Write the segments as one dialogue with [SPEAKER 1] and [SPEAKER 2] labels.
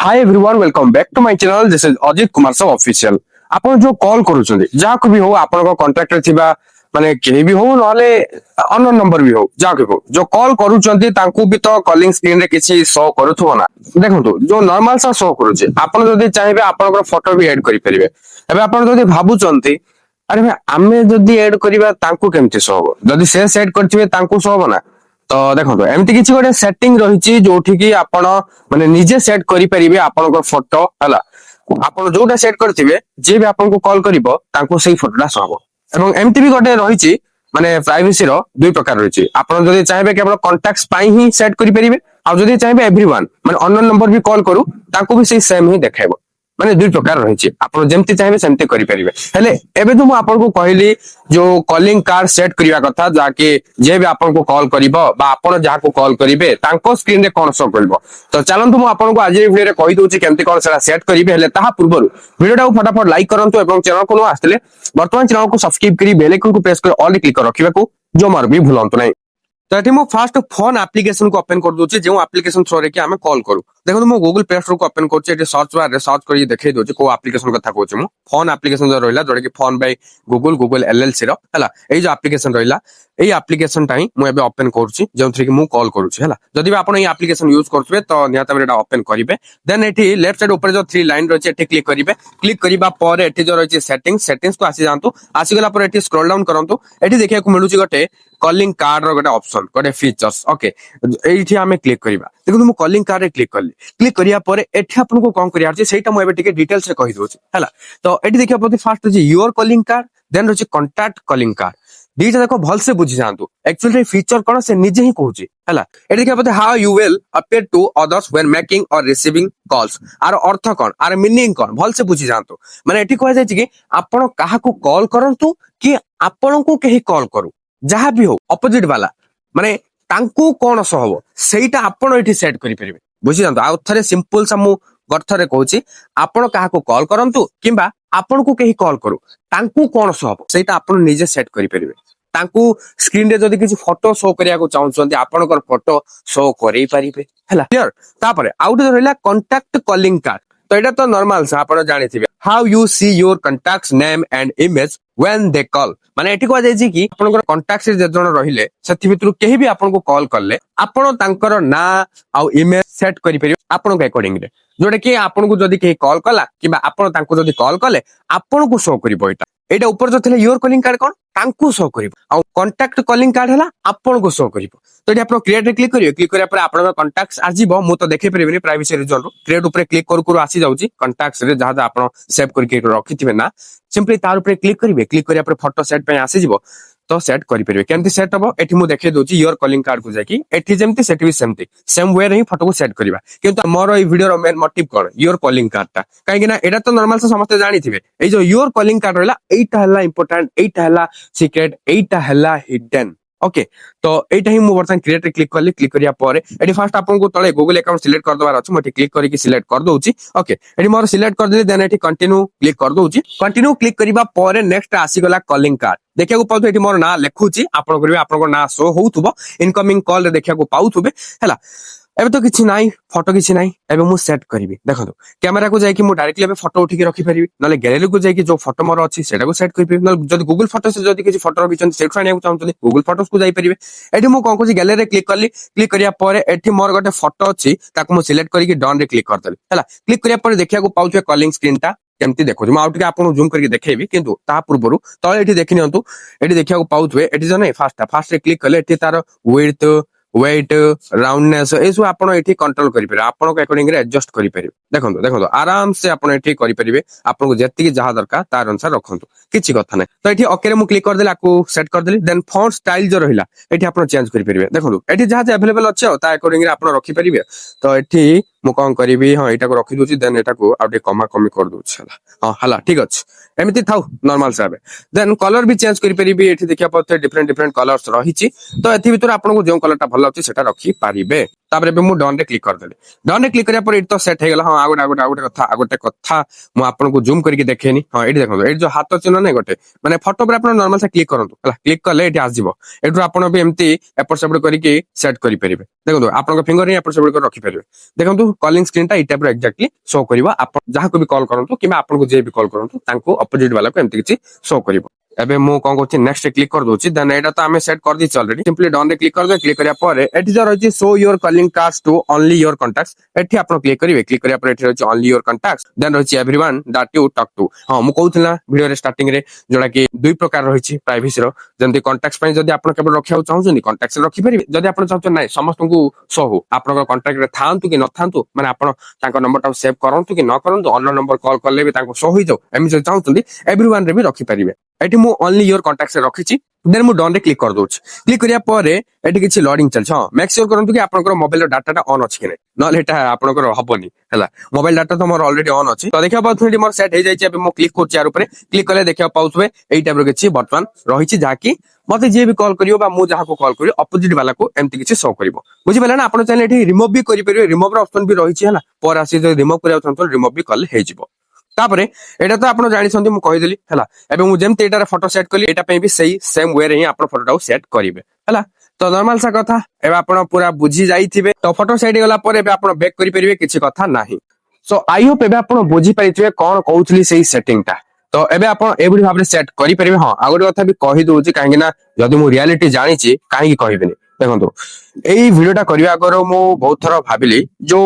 [SPEAKER 1] Hi everyone welcome back to my channel this is Ajit Kumar sub official. आपण जो call करूछंदी जाको भी हो आपण को कांटेक्ट थिबा माने केही भी हो नले अननोन नंबर भी हो जाको भी हो जो कॉल करूछंदी तांको भी तो कॉलिंग स्क्रीन रे किछि शो करूथबो ना। देखंतु जो नॉर्मल सा शो करूछि आपण जदी चाहेबे आपण को फोटो भी ऐड करि परिबे। एबे आपण जदी भाबुचंती अरे भाई आमे जदी ऐड करिबा तांको केमति शो हो जदी से सेट करथिबे तांको शो हो ना। तो देखो एमती किसी गोटे सेटिंग रही जोठी कि आपण माने निजे सेट करि परिबे आपण फोटो हला आपण जोटा सेट करथिबे जे भी आपण को कॉल करिवो तांको सेही फोटोटा शो एवं एमती भी गोटे रही माने प्राइवेसी रो दुई प्रकार रही आपण जदी चाहेबे केवल कॉन्टैक्ट्स पाई ही सेट करि परिबे आ जदी चाहेबे एवरीवन माने अननोन नंबर भी कॉल करू तांको भी सेही सेम ही देखाइबो माने दुई प्रकार रही आपण जेमती चाहेबे सेमती करि परिबे। हेले एबे तो मु आपण को कहली जो कॉलिंग कार्ड सेट करिवा कथा जाके जे भी आपण को कॉल करिवो बा आपण जहा को कॉल करिवे तांको स्क्रीन रे कोन शो करिवो। तो चलंतु मु आपण को आज वीडियो रे कहि दोछि केमती कोन सेला सेट करिवे। हेले ताहा पूर्वरु वीडियोटा को फटाफट लाइक करंतु एवं चैनल को न आस्थिले वर्तमान चैनल को सब्सक्राइब करी बेल आइकन को प्रेस कर ऑल क्लिक कर रखिबा को जो मार भी भूलंतु नै। तो एठी मु फास्ट फोन एप्लीकेशन को ओपन कर दोछि जे एप्लीकेशन थ्रू रे कि हमें कॉल करू। देखो मु गूगल प्ले स्टोर को ओपन करछि एठी सर्च बार रे सर्च करी देखै दोछि को एप्लीकेशन कथा कहछि मु फोन एप्लीकेशन जो रहला जोडे कि फोन बाय गूगल एलएलसी रो हला एई जो एप्लीकेशन रहला एई एप्लीकेशन टाइ मु एबे ओपन करछि जेउथि कि मु कॉल करूछि हला। जदि भी आपण एई एप्लीकेशन यूज करथिबे तो निहात एटा ओपन करिवे देन एठी लेफ्ट साइड ऊपर जो थ्री लाइन रहछि एठी क्लिक करिवे। क्लिक करिबा पर एठी जो रहछि सेटिंग्स को आसी जानतु आसी गला पर एठी स्क्रॉल डाउन करंतु एठी देखिया को मिलुछि गोटे कॉलिंग कार्ड रो गोटे ऑप्शन गोटे फीचर्स ओके एठी हमें क्लिक करिबा। देखो मु कॉलिंग कार्ड रे क्लिक करली क्लिक करिया पर एठी आपन को कोन करिया छै सेटा मु एबे टिके डिटेल्स रे कहि दोछि हला। तो एठी देखिया पति फर्स्ट जे योर कॉलिंग कार्ड देन रहछि कांटेक्ट कॉलिंग कार्ड दीटा देखो भल से बुझी जानतु एक्चुअली फीचर कोन से निजे ही कहूची हला। एठी देखिया पति how you will appear to others when making or receiving calls आर अर्थ कोन आर मीनिंग कोन भल से बुझी जानतु माने एठी कहै जाय छै कि आपण काहा को कॉल करंतु कि आपण को केही कॉल करू जहा भी हो अपोजिट वाला माने तांकू कोन सहबो सेटा आपण एठी सेट करि परिबे बुझी जानतु। आ थरे सिंपल सा मु गर्थरे कहूची आपण काहा को कॉल करंतु किबा आपण को केही कॉल करू तांकू कोन सहबो सेटा आपण निजे सेट करि परिबे। तांकू स्क्रीन रे जदी किछि फोटो शो करिया को चाहउछन्ती आपण कर फोटो शो करि परिबे हला क्लियर। तापरे आउट रहला कांटेक्ट कॉलिंग कार्ड तो एटा तो नॉर्मल सा आपण जानिथिबे how you see your contacts name and image when they call माने एठी को जाय कि आपनकर कांटेक्ट्स जे जण रहिले सेथि भितरु केही भी आपन को कॉल करले आपण तांकर ना आ इमेज सेट करि परिबे आपन के अकॉर्डिंग रे जोडे कि आपन को जदी केही कॉल कला किबा आपन तांको जदी कॉल कले आपन को शो करिवो एटा ऊपर जो थिले योर कॉलिंग कार्ड कोन तांको शो करिवो आ कांटेक्ट कॉलिंग कार्ड हला आपन को शो करिवो। तो एठी आपन क्रिएट रे क्लिक करियो क्लिक करिया पर आपन कांटेक्ट्स आजिबो मु तो देखै परिबेनी प्राइवेसी रीजन रो क्रिएट ऊपर क्लिक करू आसी जाउची कांटेक्ट्स रे जहा आपन सेव करके रखिथिबे ना सिंपली तार ऊपर क्लिक करिवे क्लिक करिया पर फोटो सेट पे आसी जिवो तो सेट करि परिबे केमति सेट हबो एठी मु देखै दोची योर कॉलिंग कार्ड को जाकी एठी जेमति सेट भी सेमति सेम वे रे ही फोटो को सेट करिवा किंतु मोर ई वीडियो रो मेन मोटिव कोन योर कॉलिंग कार्ड ता काहे कि ना एटा तो नॉर्मल से समस्त जानि थिबे ए जो योर कॉलिंग कार्ड रहला एटा हला इंपोर्टेंट एटा हला सीक्रेट एटा हला हिडन ओके। तो एटा ही मु बर्तन क्रिएट क्लिक करली क्लिक करिया पर एठी फर्स्ट आपन को तळे गूगल अकाउंट सिलेक्ट कर दबार अछि मटे क्लिक करी कि सिलेक्ट कर दोउची ओके एठी मोर सिलेक्ट कर देली देन एठी कंटिन्यू क्लिक कर दोउची कंटिन्यू क्लिक करिबा पर नेक्स्ट आसी गला कॉलिंग कार्ड देखिया को पाउथु एठी मोर ना लेखुची आपन करिवे आपन को ना शो होउथबो इनकमिंग कॉल रे देखिया को पाउथुबे हला। एबे तो किछि नाही फोटो किछि नाही एबे मु सेट करबी देखंतु कैमरा को जाय कि मु डायरेक्टली एबे फोटो उठी के रखि परिबी नले गैलरी को जाय कि जो फोटो मोर अछि सेटा को सेट करि परिबी नले जदी गूगल फोटो से जदी किछि फोटो रखिछन सेट फानिया को चाहउछन गूगल फोटोस को जाय परिबे। एठी मु कोन कोछि गैलरी रे क्लिक करली क्लिक करिया पर एठी मोर गोटे फोटो अछि ताको मु सिलेक्ट करि कि डन रे क्लिक कर देली हला। क्लिक करिया पर देखिया को पाउछे कॉलिंग स्क्रीन टा केमती देखो मु आउट के आपन जूम करके देखेबी किंतु ता पूर्वरु तळे एठी देखि नियंतु एठी देखिया को पाउथवे एठी जने फास्ट रे क्लिक करले एठी तार विड्थ वेट राउंडनेस ए सब आपण एठी कंट्रोल करि परिबे आपण को अकॉर्डिंग रे एडजस्ट करि परिबे देखंतु देखंतु आराम से आपण एठी करि परिबे आपण को जेति जहा दरकार तार अनुसार रखंतु किछि कथा नै। तो एठी ओके रे मु क्लिक कर देला को सेट कर देली देन फॉन्ट स्टाइल जो रहिला एठी आपण चेंज करि परिबे देखंतु एठी जहा जे अवेलेबल अछि ता अकॉर्डिंग रे आपण रखि परिबे। तो एठी मु कोन करिवि हां एटा को रखि दोछि देन एटा को आउटे कमा कमी कर दोछि हला हां हला ठीक अछि एमिति थाउ नॉर्मल साबे देन कलर भी चेंज करि परिबे एठी देखिया पथे डिफरेंट कलर्स रहिछि तो एथि भितर आपण को जो कलरटा भल लाଗୁଛି सेटा रखि पारिबे। ताबरे बे मु डन रे क्लिक कर देली डन रे क्लिक करिया पर एट तो सेट हे गेला हां आगोटे कथा मु आपन को जूम करके देखेनी हां एठी देखो एट जो हाथ चिन्ह नै गोटे माने फोटो पर आपण नॉर्मल से क्लिक करंतु हला क्लिक करले एठी आजिबो एठु आपण भी एम्ति एपर सेपड करके सेट करि परिबे देखो आपन को फिंगर रे एपर सेपड कर रखि परिबे देखंतु कॉलिंग स्क्रीन टा टाइप एक्जाक्टली शो करिवो आप जहाँ को भी कॉल करंतु किबा आपन को जे भी कॉल करंतु तांको अपोजिट वाला को एमती किछि शो करिवो एबे मु कोन करछि नेक्स्ट क्लिक कर दोछि देन एटा तो हमें सेट कर दिछ ऑलरेडी सिंपली डन रे क्लिक कर दे क्लिक करिया पर एठी जो रहिछि show your calling cards to only your contacts एठी आपण क्लिक करिवे क्लिक करिया पर एठी रहिछि ओनली योर कॉन्टैक्ट्स देन रहिछि everyone that you talk to हां मु कहउथिला वीडियो रे स्टार्टिंग रे जोडा कि दुई प्रकार रहिछि प्राइवेसी रो जंती कॉन्टैक्ट्स पय जदी आपण केबल रखिया चाहउछनी कॉन्टैक्ट्स रखि परिबे जदी आपण चाहउछ नै समस्त को शो हो आपण कॉन्टैक्ट रे थांतु कि न थांतु माने आपण तांको नंबर टा सेव करंतु कि न करंतु अन्य नंबर कॉल करले भी तांको शो होई जाउ एमि जे चाहउछनी एवरीवन रे भी रखि परिबे एठी मु ओनली योर कॉन्टैक्ट्स रखिछि देन मु डन रे क्लिक कर दोछि क्लिक करिया पर एठी किछि लोडिंग चल छ मेक श्योर करंतु कि आपनकर मोबाइल डाटा ऑन अछि कि नै नले एटा आपनकर हबनी हला मोबाइल डाटा तो मोर ऑलरेडी ऑन अछि तो देखिया पाउथि मोर सेट हे जाय छै अब मु क्लिक करछि यार ऊपर क्लिक करले देखिया पाउथबे एई टाइप रो किछि वर्तमान रहिछि जाकी मते जे भी कॉल करियो बा मु जहा को कॉल करियो अपोजिट वाला को एमति किछि शो करिवो बुझि पले ना आपण चाहे एठी रिमूव भी करि परिबे रिमूव रो ऑप्शन भी रहिछि हला पर आसी जे रिमूव करियो छन रिमूव भी कल हे जिवो तापरे एटा तो आपण जानि छथि मु कहि देली हला एबे मु जेमते एटार फोटो सेट कली एटा पे भी सही सेम वे रे ही आपण फोटो सेट करिवे हला तो नॉर्मल सा कथा एबे आपण पूरा बुझी जाईथिबे तो फोटो सेट गला पर एबे आपण बैक करि परिबे किछि कथा नाही सो आई होप एबे आपण बुझी पाइथिबे कोन कहउथली सही सेटिंग ता तो एबे आपण एबडी भाबरे सेट करि परिबे हां आगोटे कथा भी कहि दोछि काहे ना जदी मु रियलिटी जानि छि काहे कहिबेनी देखंतु एई वीडियोटा करिया आगर मु बहुत थरा भाबिली जो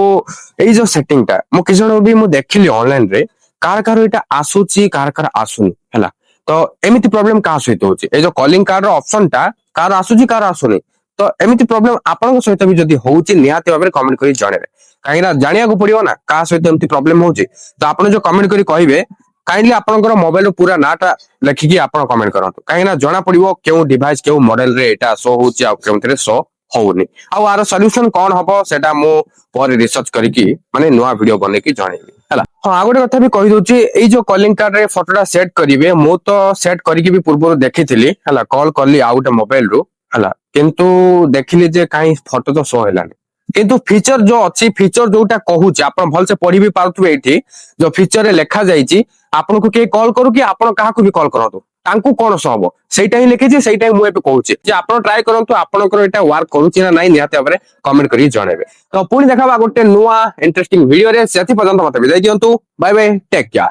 [SPEAKER 1] एई जो सेटिंग ता मु किजण भी मु देखिली ऑनलाइन रे कार कार एटा आसुची कार कार आसुनी हला तो एमिति प्रॉब्लम का सहित होची ए जो कॉलिंग कार्ड रो ऑप्शन टा कार आसुची कार आसुनी तो एमिति प्रॉब्लम आपन सहित भी जदी होची निहाती भाबरे कमेंट करी जणेबे काहे ना जानिया को पड़ियो ना का सहित एमिति प्रॉब्लम होची तो आपन जो कमेंट करी कहिबे काइंडली आपनकर मोबाइल पूरा नाटा लिखिकी आपन कमेंट करंतु काहे ना जणा पड़ियो केउ डिवाइस केउ मॉडल रे एटा शो होची आ केउतरे शो होउनी आ आरो सॉल्यूशन कोन हबो सेटा मो पर रिसर्च करिकी माने नुवा वीडियो बने की जणेबी हला हां आगोटे कथा भी कहि दोची एई जो कॉलिंग कार्ड रे फोटोटा सेट करिवे मो तो सेट करिकी भी पूर्व देखिथिली हला कॉल करली आउट मोबाइल रो हला किंतु देखिली जे काई फोटो तो शो हेलानी किंतु फीचर जो अछि फीचर जोटा कहूची आपण भल से पढी भी पाउथबे एठी जो फीचर रे लेखा जाईची आपण को के कॉल करू कि आपण काहा को भी कॉल करंतु तांकू कोन सहबो सेटा ही लिखि जे सेटा मु एबे कहूची जे आपण ट्राई करंतु आपनकर एटा वर्क करूची ना नाही निहाते भाबरे कमेंट करी जणेबे तो पुणी देखाबा गोटे नुवा इंटरेस्टिंग वीडियो रे सेति पर्यंत मते बिदाय दियंतु बाय बाय टेक केयर।